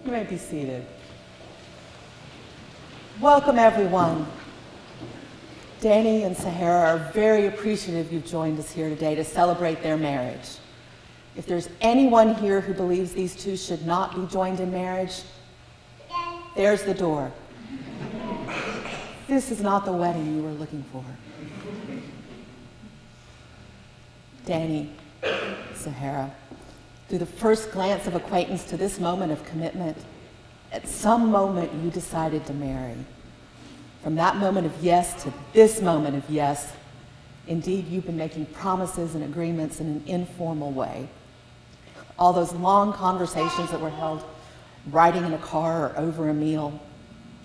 You may be seated. Welcome, everyone. Danny and Sahara are very appreciative you've joined us here today to celebrate their marriage. If there's anyone here who believes these two should not be joined in marriage, there's the door. This is not the wedding you were looking for. Danny, Sahara, through the first glance of acquaintance to this moment of commitment, at some moment you decided to marry. From that moment of yes to this moment of yes, indeed you've been making promises and agreements in an informal way. All those long conversations that were held riding in a car or over a meal,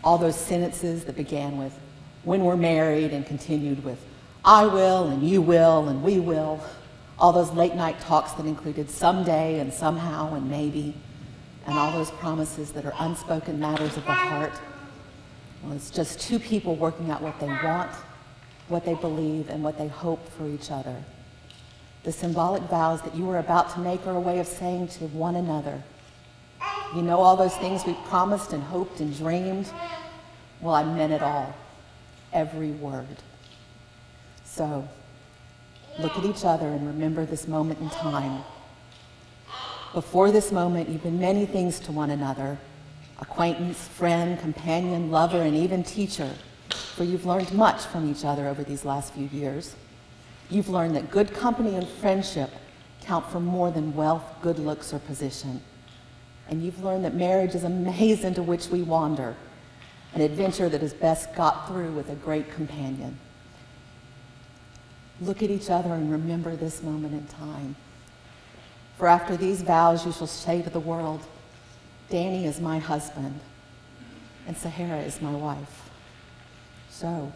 all those sentences that began with, when we're married, and continued with, I will, and you will, and we will, all those late night talks that included someday and somehow and maybe, and all those promises that are unspoken matters of the heart. Well, it's just two people working out what they want, what they believe, and what they hope for each other. The symbolic vows that you are about to make are a way of saying to one another, you know all those things we promised and hoped and dreamed? Well, I meant it all, every word. So, look at each other and remember this moment in time. Before this moment, you've been many things to one another, acquaintance, friend, companion, lover, and even teacher, for you've learned much from each other over these last few years. You've learned that good company and friendship count for more than wealth, good looks, or position. And you've learned that marriage is a maze into which we wander, an adventure that is best got through with a great companion. Look at each other and remember this moment in time. For after these vows you shall say to the world, Danny is my husband, and Sahara is my wife. So,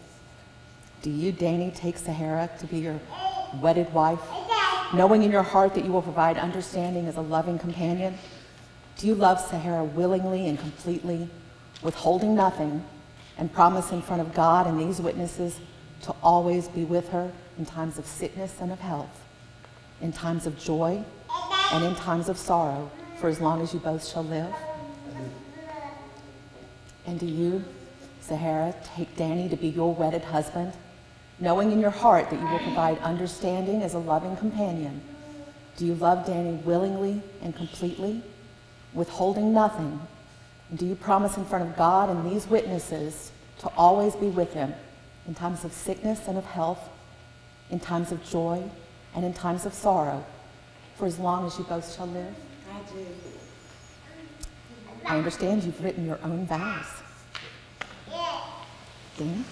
do you, Danny, take Sahara to be your wedded wife, knowing in your heart that you will provide understanding as a loving companion? Do you love Sahara willingly and completely, withholding nothing, and promise in front of God and these witnesses to always be with her in times of sickness and of health, in times of joy and in times of sorrow, for as long as you both shall live? And do you, Sahara, take Danny to be your wedded husband, knowing in your heart that you will provide understanding as a loving companion? Do you love Danny willingly and completely, withholding nothing? And do you promise in front of God and these witnesses to always be with him in times of sickness and of health, in times of joy and in times of sorrow, for as long as you both shall live? I do. I understand you've written your own vows. Dan?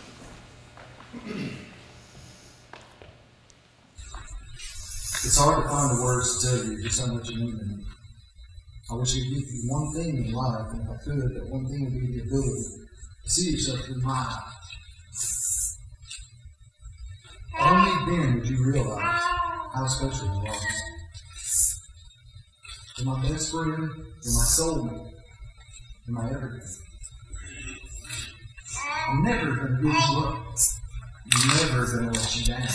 It's hard to find the words to tell you just how much you mean to me. I wish I could give you one thing in life, and if I could, that one thing would be the ability to see yourself through my eyes. Only then would you realize how special you are. You're my best friend, you're my soulmate, you're my everything. I'm never going to give you up. I'm never going to let you down.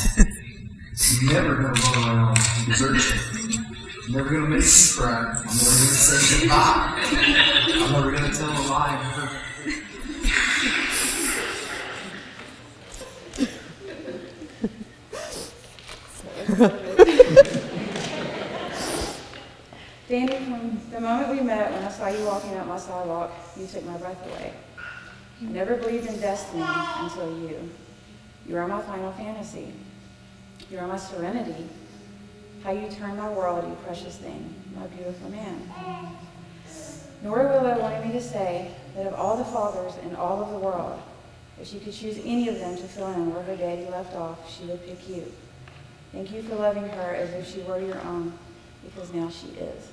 I'm never going to run around and desert you. I'm never going to make you cry. I'm never going to say goodbye. I'm never going to tell a lie. Danny, from the moment we met, when I saw you walking up my sidewalk, you took my breath away. I never believed in destiny until you. You are my final fantasy. You are my serenity. How you turn my world, you precious thing, my beautiful man. Nora Willow wanted me to say that of all the fathers in all of the world, if she could choose any of them to fill in where her daddy left off, she would pick you. Thank you for loving her as if she were your own, because now she is.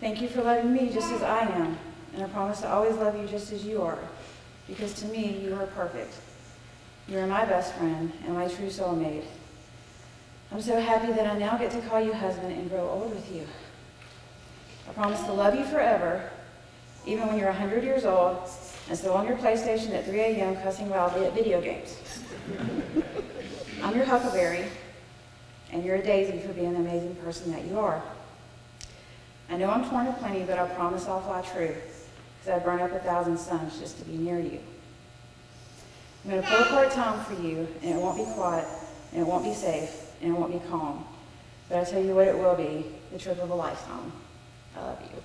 Thank you for loving me just as I am, and I promise to always love you just as you are, because to me, you are perfect. You are my best friend and my true soulmate. I'm so happy that I now get to call you husband and grow old with you. I promise to love you forever, even when you're 100 years old and still on your PlayStation at 3 a.m. cussing wildly at video games. I'm your huckleberry, and you're a daisy for being the amazing person that you are. I know I'm torn aplenty, but I promise I'll fly true, because I'd burn up 1,000 suns just to be near you. I'm going to pull apart time for you, and it won't be quiet, and it won't be safe, and it won't be calm. But I tell you what it will be, the trip of a lifetime. I love you.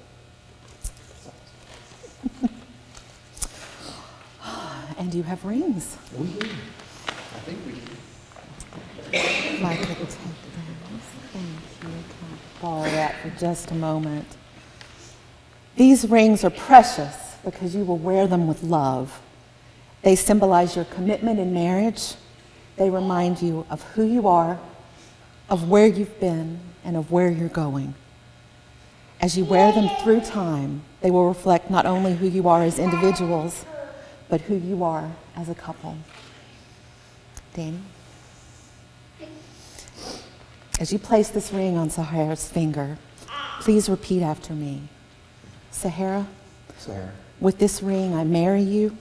And you have rings. We do. I think we do. If I could take those. Thank you. Can I borrow that for just a moment? These rings are precious because you will wear them with love. They symbolize your commitment in marriage. They remind you of who you are, of where you've been, and of where you're going. As you wear them through time, they will reflect not only who you are as individuals, but who you are as a couple. Danny? As you place this ring on Sahara's finger, please repeat after me. Sahara, Sahara, with this ring I marry you.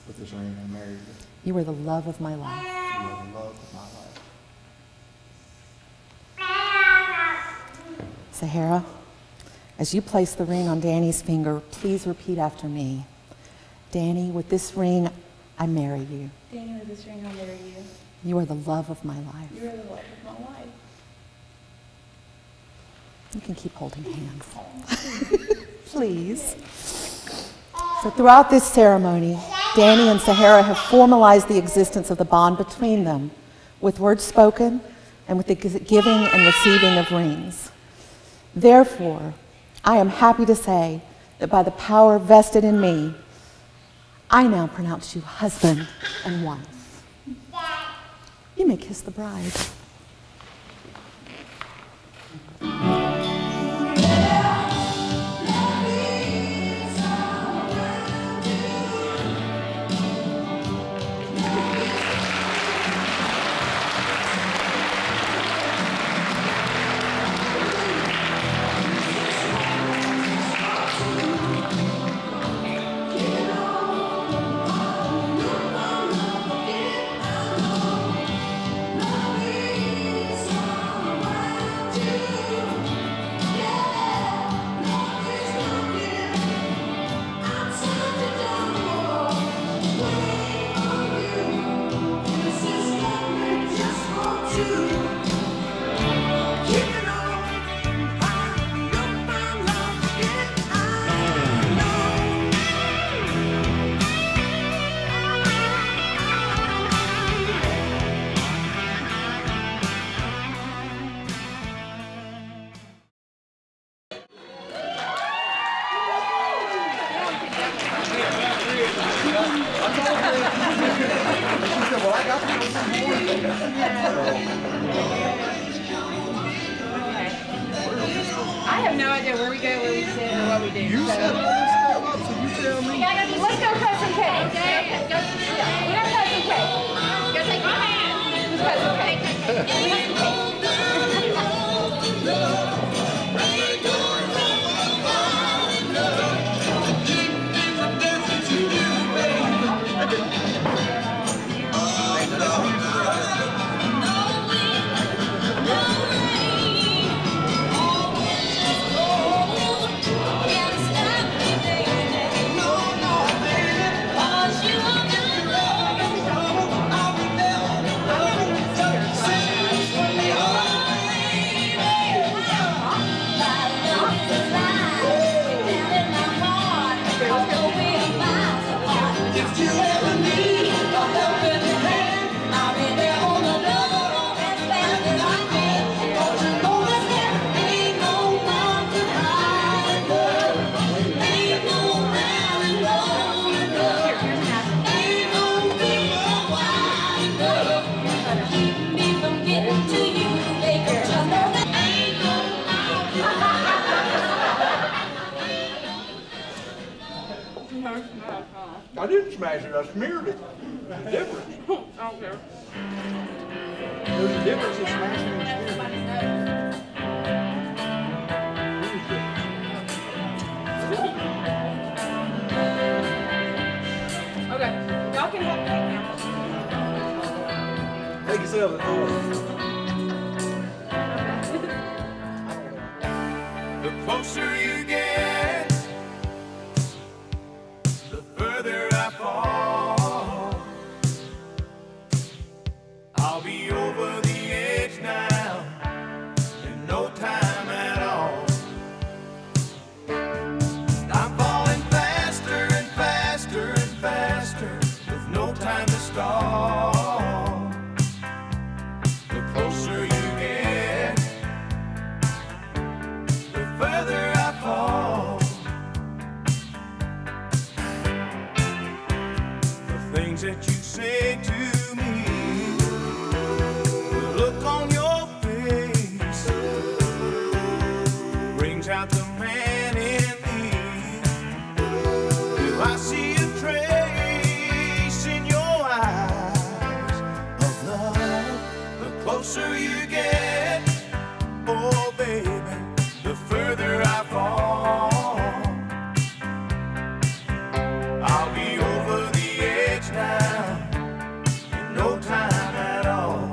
with this ring I marry you. You are the love of my life. You are the love of my life. Sahara, as you place the ring on Danny's finger, please repeat after me. Danny, with this ring I marry you. Danny, with this ring, I'll marry you. You are the love of my life. You are the love of my life. You can keep holding hands. Please. So throughout this ceremony, Danny and Sahara have formalized the existence of the bond between them with words spoken and with the giving and receiving of rings. Therefore, I am happy to say that by the power vested in me, I now pronounce you husband and wife. You may kiss the bride. I have no idea where we go, where we sit, or what we do. You set all this stuff up, so you tell me. Let's go cut some cake. We're gonna cut some cake. Go take my hand. Let's cut some cake. I didn't smash it, I smeared it. There's a difference. I don't care. There's a difference in smashing and smearing. Okay, y'all can have cake now. Take yourself a The closer you no time at all. I'm falling faster and faster and faster with no time to stall. The closer you get, the further I fall. The things that you say to me, the look on your face, brings out the man in me. Do I see a trace in your eyes of love? The closer you get, oh baby, the further I fall. I'll be over the edge now in no time at all.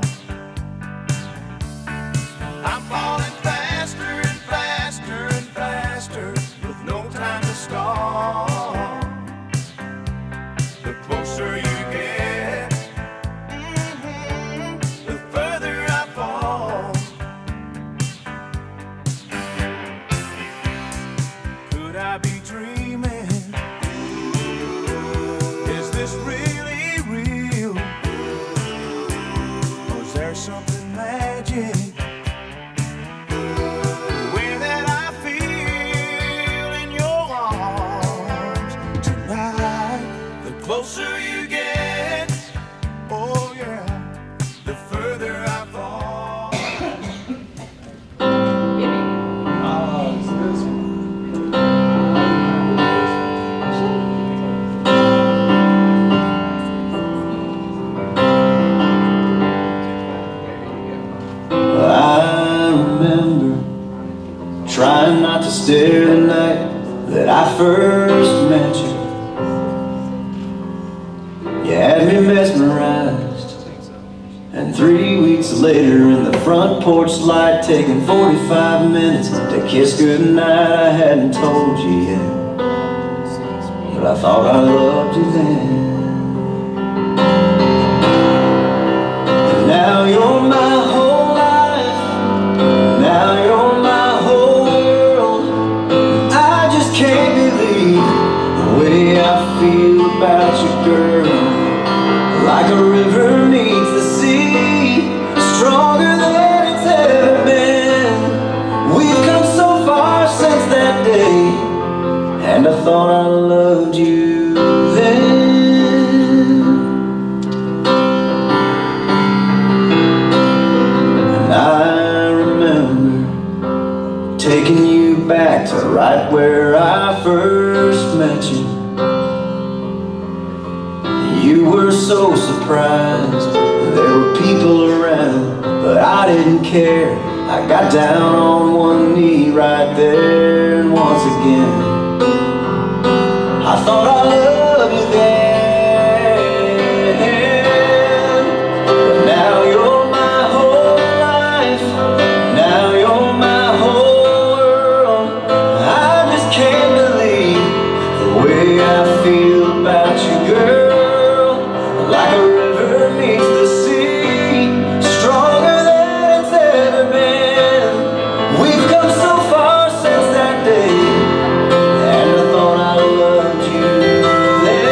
I'm falling faster and faster and faster with no time to stall. The closer you get, the further I fall. Could I be dreaming? Is this really real? Or is there something magic? The way that I feel in your arms tonight. The closer you get, oh yeah, the further I fall. I remember trying not to stare the night that I first met you. You had me mesmerized, and 3 weeks later in the front porch light, taking 45 minutes to kiss goodnight, I hadn't told you yet, but I thought I loved you then. And now you're my whole life, now you're my whole world. I just can't believe the way I feel about you, girl. Like a river needs the sea, stronger than it's ever been. We've come so far since that day, and I thought I loved you then. And I remember taking you back to right where I first met you. You were so surprised, there were people around, but I didn't care. I got down on one knee right there, and once again I thought I loved you then. But now you're my whole life, now you're my whole world. I just can't believe the way I feel about you, girl. Like a river meets the sea, stronger than it's ever been. We've come so far since that day, and I thought I loved you then.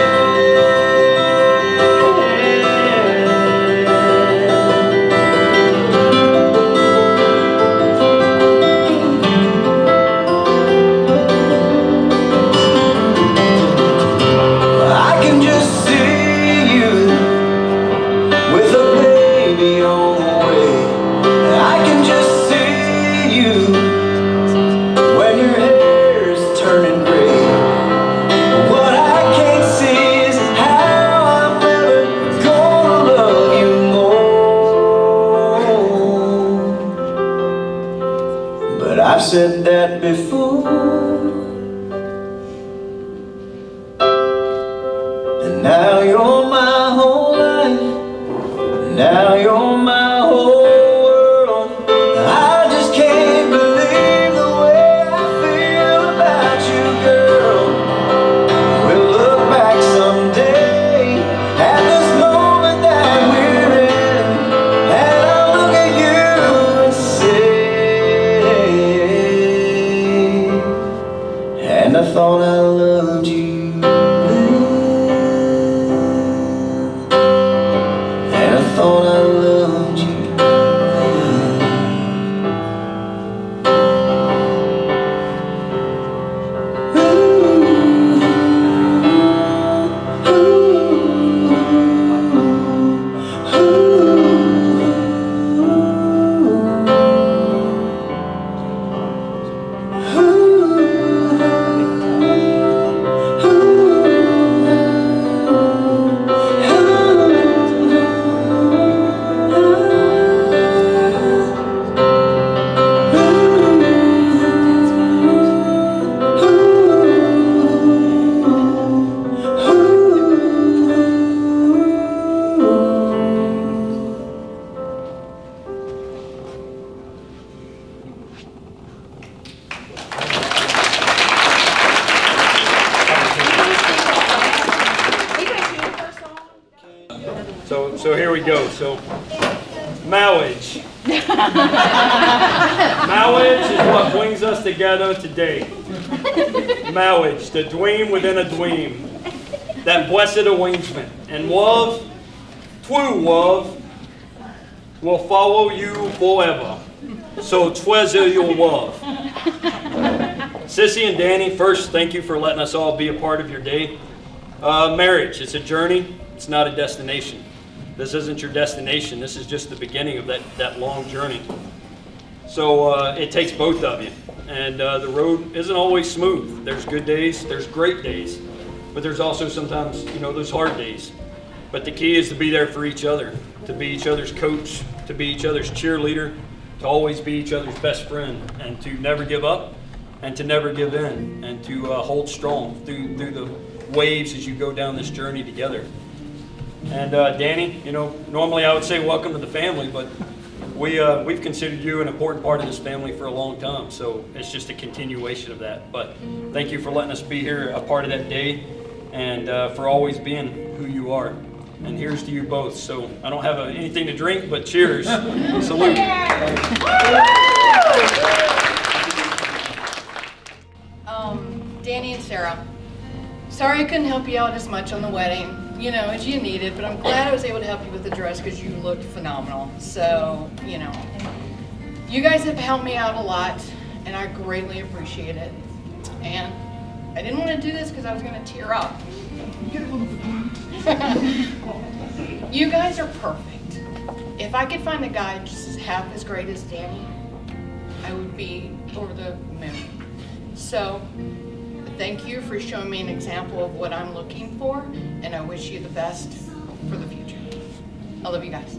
I can just see you with a baby on the way. I can just see you when your hair's turning gray. What I can't see is how I'm ever gonna love you more. But I've said that before. And now you're my whole life, now you're my whole world. I just can't believe the way I feel about you, girl. We'll look back someday at this moment that we're in, and I'll look at you and say So here we go. So marriage. Marriage is what brings us together today. Marriage, the dream within a dream. That blessed arrangement. And love, true love, will follow you forever. So treasure your love. Sissy and Danny, first, thank you for letting us all be a part of your day. Marriage, it's a journey. It's not a destination. This isn't your destination. This is just the beginning of that long journey. So it takes both of you. And the road isn't always smooth. There's good days, there's great days. But there's also sometimes, those hard days. But the key is to be there for each other, to be each other's coach, to be each other's cheerleader, to always be each other's best friend, and to never give up, and to never give in, and to hold strong through the waves as you go down this journey together. And Danny, normally I would say welcome to the family, but we've considered you an important part of this family for a long time, so it's just a continuation of that. But thank you for letting us be here, a part of that day, and for always being who you are. And here's to you both. So I don't have anything to drink, but cheers. Salute. Danny and Sarah, sorry I couldn't help you out as much on the wedding, as you needed, but I'm glad I was able to help you with the dress because you looked phenomenal. So, you guys have helped me out a lot, and I greatly appreciate it. And I didn't want to do this because I was going to tear up. You guys are perfect. If I could find a guy just half as great as Danny, I would be over the moon. So, thank you for showing me an example of what I'm looking for, and I wish you the best for the future. I love you guys.